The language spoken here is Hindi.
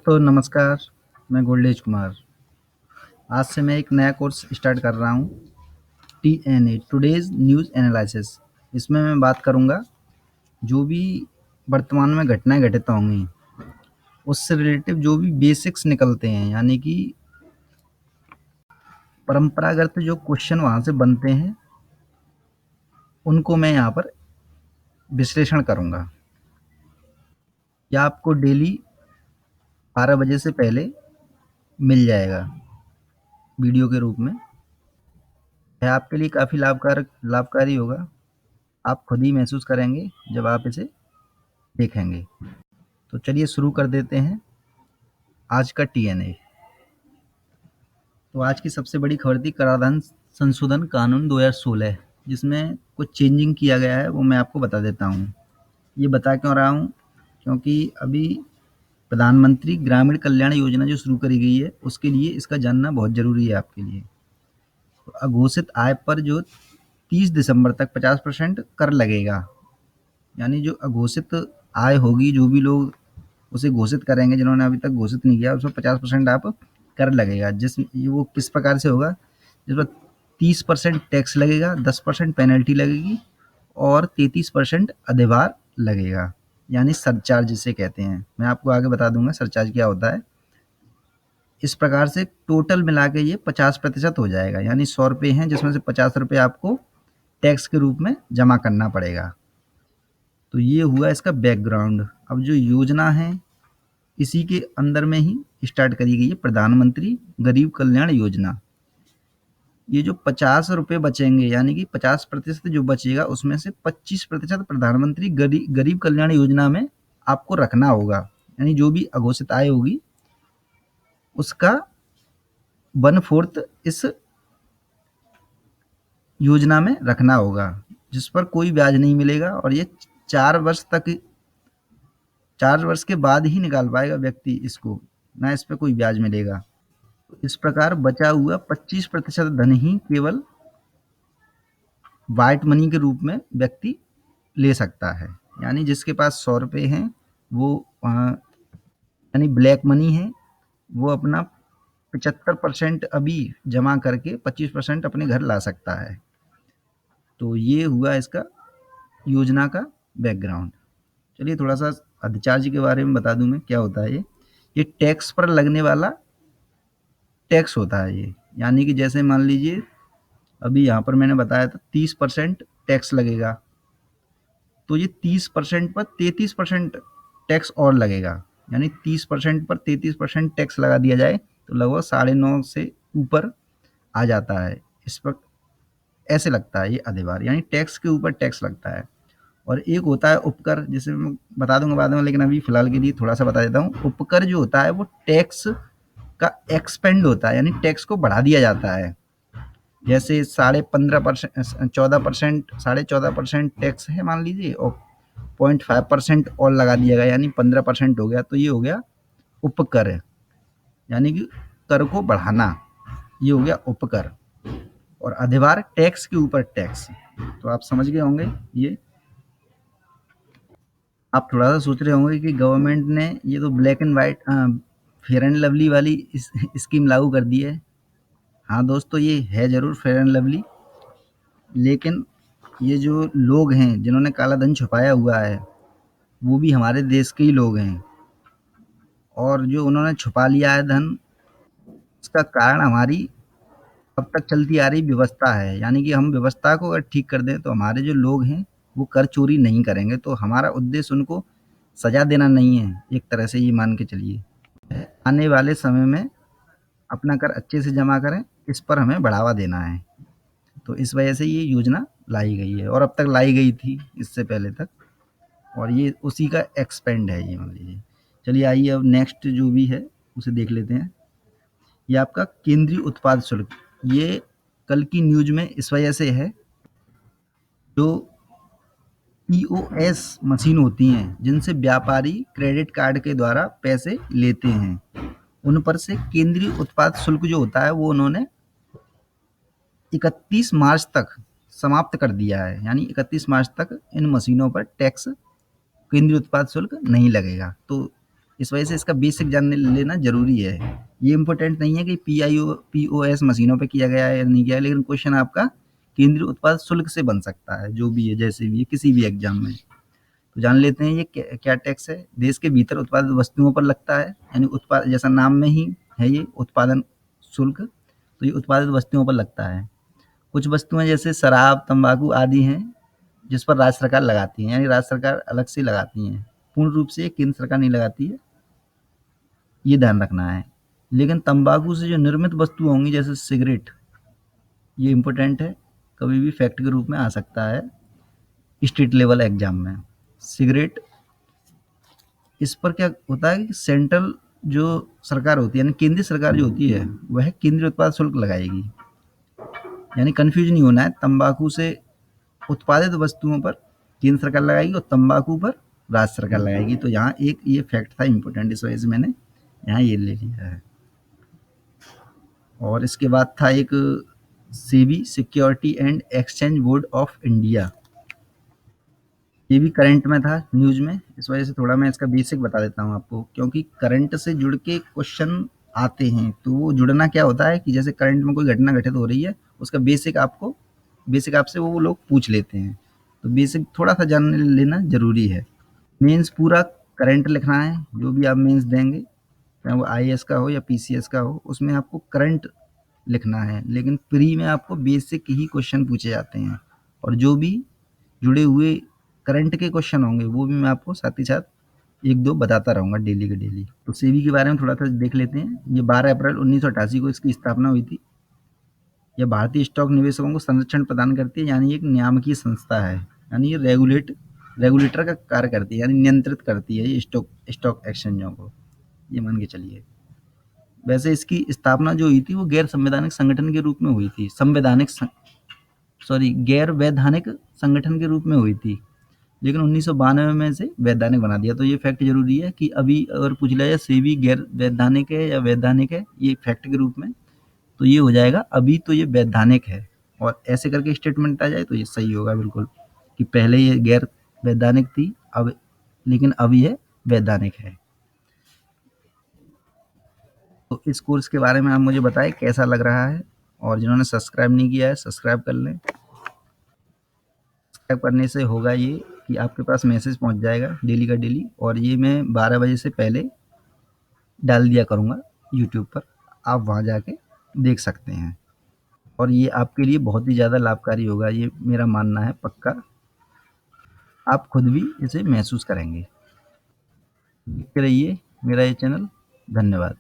दोस्तों नमस्कार। मैं गोल्डेज कुमार। आज से मैं एक नया कोर्स स्टार्ट कर रहा हूँ, टीएनए टुडेज़ न्यूज़ एनालिसिस। इसमें मैं बात करूँगा जो भी वर्तमान में घटनाएं घटित होंगी उससे रिलेटिव जो भी बेसिक्स निकलते हैं, यानी कि परंपरागत जो क्वेश्चन वहाँ से बनते हैं उनको मैं यहाँ पर विश्लेषण करूँगा। यह आपको डेली 12 बजे से पहले मिल जाएगा वीडियो के रूप में। यह आपके लिए काफ़ी लाभकारी होगा। आप खुद ही महसूस करेंगे जब आप इसे देखेंगे। तो चलिए शुरू कर देते हैं आज का टीएनए। तो आज की सबसे बड़ी खबर थी कराधान संशोधन कानून 2016, जिसमें कुछ चेंजिंग किया गया है, वो मैं आपको बता देता हूँ। ये बता क्यों रहा हूँ, क्योंकि अभी प्रधानमंत्री ग्रामीण कल्याण योजना जो शुरू करी गई है उसके लिए इसका जानना बहुत ज़रूरी है आपके लिए। तो अघोषित आय पर जो 30 दिसंबर तक 50% कर लगेगा, यानी जो अघोषित आय होगी, जो भी लोग उसे घोषित करेंगे, जिन्होंने अभी तक घोषित नहीं किया, उसमें 50% आप कर लगेगा। वो किस प्रकार से होगा, जिस पर 30% टैक्स लगेगा, 10% पेनल्टी लगेगी और 33% अधिभार लगेगा, यानी सरचार्ज जिसे कहते हैं। मैं आपको आगे बता दूंगा सरचार्ज क्या होता है। इस प्रकार से टोटल मिला के ये 50% हो जाएगा, यानी 100 रुपये हैं जिसमें से 50 रुपये आपको टैक्स के रूप में जमा करना पड़ेगा। तो ये हुआ इसका बैकग्राउंड। अब जो योजना है इसी के अंदर में ही स्टार्ट करी गई है, प्रधानमंत्री गरीब कल्याण योजना। ये जो 50 रुपये बचेंगे, यानी कि 50% जो बचेगा उसमें से 25% प्रधानमंत्री गरीब कल्याण योजना में आपको रखना होगा, यानी जो भी अघोषित आय होगी उसका 1/4 इस योजना में रखना होगा, जिस पर कोई ब्याज नहीं मिलेगा। और ये 4 वर्ष के बाद ही निकाल पाएगा व्यक्ति इसको, ना इस पर कोई ब्याज मिलेगा। इस प्रकार बचा हुआ 25% धन ही केवल व्हाइट मनी के रूप में व्यक्ति ले सकता है, यानी जिसके पास 100 रुपये हैं वो यानी ब्लैक मनी है, वो अपना 75% अभी जमा करके 25% अपने घर ला सकता है। तो ये हुआ इसका योजना का बैकग्राउंड। चलिए थोड़ा सा अधिचार्ज के बारे में बता दूं मैं, क्या होता है ये टैक्स पर लगने वाला टैक्स होता है ये। यानी कि जैसे मान लीजिए अभी यहाँ पर मैंने बताया था 30% टैक्स लगेगा, तो ये 30% पर 33% टैक्स और लगेगा, यानी 30% पर 33% टैक्स लगा दिया जाए तो लगभग 9.5 से ऊपर आ जाता है। इस पर ऐसे लगता है ये अधिभार, यानी टैक्स के ऊपर टैक्स लगता है। और एक होता है उपकर, जिसे मैं बता दूंगा बाद में, लेकिन अभी फिलहाल के लिए थोड़ा सा बता देता हूँ। उपकर जो होता है वो टैक्स का एक्सपेंड होता है, यानी टैक्स को बढ़ा दिया जाता है। जैसे 15.5%, 14%, 14.5% टैक्स है मान लीजिए, और 0.5% और लगा दिया गया, यानी 15% हो गया। तो ये हो गया उपकर, यानी कि कर को बढ़ाना, ये हो गया उपकर। और अधिभार टैक्स के ऊपर टैक्स। तो आप समझ गए होंगे ये। आप थोड़ा सा सोच रहे होंगे कि गवर्नमेंट ने ये तो black and white fair and lovely वाली स्कीम लागू कर दी है। हाँ दोस्तों, ये है ज़रूर फेयर एंड लवली, लेकिन ये जो लोग हैं जिन्होंने काला धन छुपाया हुआ है वो भी हमारे देश के ही लोग हैं, और जो उन्होंने छुपा लिया है धन, इसका कारण हमारी अब तक चलती आ रही व्यवस्था है। यानी कि हम व्यवस्था को अगर ठीक कर दें तो हमारे जो लोग हैं वो कर चोरी नहीं करेंगे। तो हमारा उद्देश्य उनको सजा देना नहीं है, एक तरह से ये मान के चलिए। आने वाले समय में अपना कर अच्छे से जमा करें, इस पर हमें बढ़ावा देना है। तो इस वजह से ये योजना लाई गई है, और अब तक लाई गई थी इससे पहले तक, और ये उसी का एक्सपेंड है ये, मान लीजिए। चलिए आइए अब नेक्स्ट जो भी है उसे देख लेते हैं। ये आपका केंद्रीय उत्पाद शुल्क, ये कल की न्यूज में इस वजह से है, जो पीओएस मशीन होती हैं जिनसे व्यापारी क्रेडिट कार्ड के द्वारा पैसे लेते हैं, उन पर से केंद्रीय उत्पाद शुल्क जो होता है वो उन्होंने 31 मार्च तक समाप्त कर दिया है। यानी 31 मार्च तक इन मशीनों पर टैक्स, केंद्रीय उत्पाद शुल्क नहीं लगेगा। तो इस वजह से इसका बेसिक जान लेना ज़रूरी है। ये इम्पोर्टेंट नहीं है कि पीओएस मशीनों पे किया गया है या नहीं किया है, लेकिन क्वेश्चन आपका केंद्रीय उत्पाद शुल्क से बन सकता है, जो भी है, जैसे भी है, किसी भी एग्ज़ाम में। तो जान लेते हैं ये क्या टैक्स है। देश के भीतर उत्पादित वस्तुओं पर लगता है, यानी उत्पाद जैसा नाम में ही है ये उत्पादन शुल्क, तो ये उत्पादित वस्तुओं पर लगता है। कुछ वस्तुएं जैसे शराब, तंबाकू आदि हैं, जिस पर राज्य सरकार लगाती है, यानी राज्य सरकार अलग से लगाती है। पूर्ण रूप से केंद्र सरकार नहीं लगाती है, ये ध्यान रखना है। लेकिन तंबाकू से जो निर्मित वस्तु होंगी जैसे सिगरेट, ये इम्पोर्टेंट है, कभी भी फैक्ट के रूप में आ सकता है स्टेट लेवल एग्जाम में। सिगरेट, इस पर क्या होता है कि सेंट्रल जो सरकार होती है, यानी केंद्रीय सरकार जो होती है, वह केंद्रीय उत्पाद शुल्क लगाएगी। यानी कंफ्यूज नहीं होना है, तंबाकू से उत्पादित वस्तुओं पर केंद्र सरकार लगाएगी और तंबाकू पर राज्य सरकार लगाएगी। तो यहाँ एक ये फैक्ट था इम्पोर्टेंट, इस वजह से मैंने यहाँ ये ले लिया है। और इसके बाद था एक SEBI, security and exchange board of India. ये भी करंट में था न्यूज़ में, इस वजह से थोड़ा मैं इसका बेसिक बता देता हूँ आपको, क्योंकि करंट से जुड़ के क्वेश्चन आते हैं। तो वो जुड़ना क्या होता है कि जैसे करंट में कोई घटना घटित हो रही है, उसका बेसिक आपसे वो लोग पूछ लेते हैं। तो बेसिक थोड़ा सा जान लेना ज़रूरी है। मेंस पूरा करंट लिखना है, जो भी आप मेंस देंगे, चाहे वो आईएएस का हो या पीसीएस का हो, उसमें आपको करंट लिखना है। लेकिन प्री में आपको बेसिक ही क्वेश्चन पूछे जाते हैं, और जो भी जुड़े हुए करंट के क्वेश्चन होंगे वो भी मैं आपको साथ ही साथ एक दो बताता रहूँगा डेली के डेली। तो सेबी के बारे में थोड़ा सा देख लेते हैं। ये 12 अप्रैल 1988 को इसकी स्थापना हुई थी। यह भारतीय स्टॉक निवेशकों को संरक्षण प्रदान करती है, यानी एक नियामकीय संस्था है, यानी ये रेगुलेटर का कार्य करती है, यानी नियंत्रित करती है ये स्टॉक एक्सचेंजों को, ये मान के चलिए। वैसे इसकी स्थापना जो हुई थी वो गैर संवैधानिक संगठन के रूप में हुई थी, गैर वैधानिक संगठन के रूप में हुई थी, लेकिन 1992 में से वैधानिक बना दिया। तो ये फैक्ट जरूरी है कि अभी अगर पूछ लिया जाए सेबी गैर वैधानिक है या वैधानिक है, ये फैक्ट के रूप में, तो ये हो जाएगा अभी तो ये वैधानिक है। और ऐसे करके स्टेटमेंट आ जाए तो ये सही होगा बिल्कुल, कि पहले ये गैर वैधानिक थी, अब लेकिन अब ये वैधानिक है। तो इस कोर्स के बारे में आप मुझे बताएं कैसा लग रहा है, और जिन्होंने सब्सक्राइब नहीं किया है सब्सक्राइब कर लें। सब्सक्राइब करने से होगा ये कि आपके पास मैसेज पहुंच जाएगा डेली का डेली, और ये मैं 12 बजे से पहले डाल दिया करूँगा यूट्यूब पर, आप वहाँ जाके देख सकते हैं। और ये आपके लिए बहुत ही ज़्यादा लाभकारी होगा, ये मेरा मानना है पक्का, आप खुद भी इसे महसूस करेंगे। देखते रहिए मेरा ये चैनल। धन्यवाद।